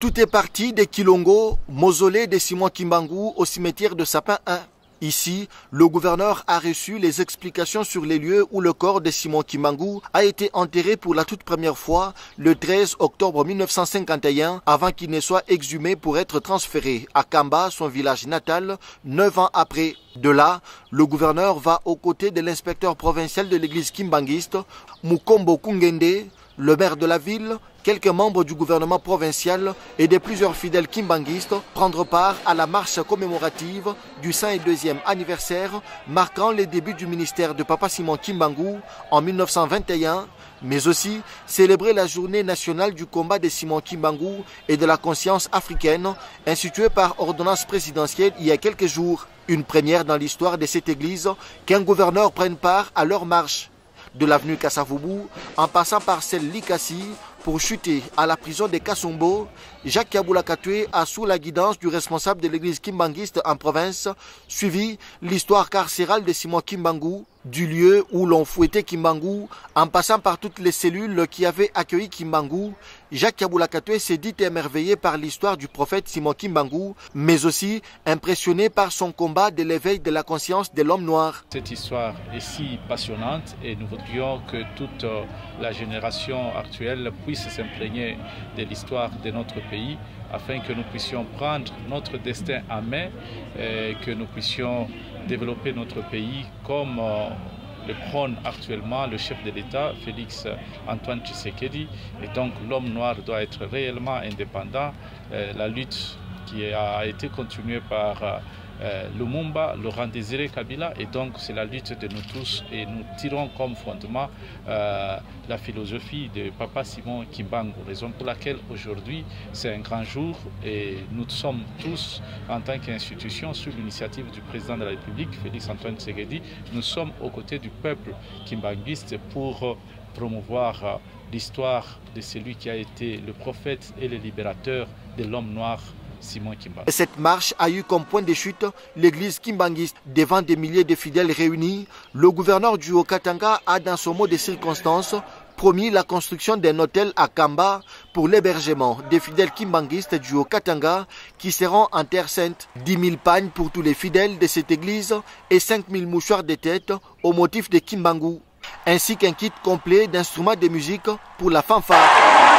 Tout est parti de Kilongo, mausolée de Simon Kimbangu au cimetière de Sapin 1. Ici, le gouverneur a reçu les explications sur les lieux où le corps de Simon Kimbangu a été enterré pour la toute première fois le 13 octobre 1951 avant qu'il ne soit exhumé pour être transféré à Kamba, son village natal, 9 ans après. De là, le gouverneur va aux côtés de l'inspecteur provincial de l'église kimbanguiste, Mukombo Kungende, le maire de la ville, quelques membres du gouvernement provincial et de plusieurs fidèles kimbanguistes prendre part à la marche commémorative du 102e anniversaire marquant les débuts du ministère de Papa Simon Kimbangu en 1921, mais aussi célébrer la journée nationale du combat de Simon Kimbangu et de la conscience africaine instituée par ordonnance présidentielle il y a quelques jours. Une première dans l'histoire de cette église qu'un gouverneur prenne part à leur marche. De l'avenue Kassavubu, en passant par celle Likasi, pour chuter à la prison de Kasumbo, Jacques Kaboula Katoué a sous la guidance du responsable de l'église kimbanguiste en province suivi l'histoire carcérale de Simon Kimbangu, du lieu où l'on fouettait Kimbangu, en passant par toutes les cellules qui avaient accueilli Kimbangu. Jacques Kaboula Katoué s'est dit émerveillé par l'histoire du prophète Simon Kimbangu, mais aussi impressionné par son combat de l'éveil de la conscience de l'homme noir. Cette histoire est si passionnante et nous voudrions que toute la génération actuelle puisse s'imprégner de l'histoire de notre pays afin que nous puissions prendre notre destin en main et que nous puissions développer notre pays comme le prône actuellement le chef de l'État, Félix Antoine Tshisekedi. Et donc l'homme noir doit être réellement indépendant. La lutte qui a été continuée par Lumumba, Laurent Désiré Kabila, et donc c'est la lutte de nous tous et nous tirons comme fondement la philosophie de Papa Simon Kimbangu, raison pour laquelle aujourd'hui c'est un grand jour et nous sommes tous en tant qu'institution sous l'initiative du président de la République, Félix Antoine Tshisekedi, nous sommes aux côtés du peuple kimbanguiste pour promouvoir l'histoire de celui qui a été le prophète et le libérateur de l'homme noir, Simon Kimbangu. Cette marche a eu comme point de chute l'église kimbanguiste. Devant des milliers de fidèles réunis, le gouverneur du Haut-Katanga a dans son mot de circonstance promis la construction d'un hôtel à Kamba pour l'hébergement des fidèles kimbanguistes du Haut-Katanga qui seront en terre sainte. 10 000 pagnes pour tous les fidèles de cette église et 5 000 mouchoirs de tête au motif de Kimbangu, ainsi qu'un kit complet d'instruments de musique pour la fanfare.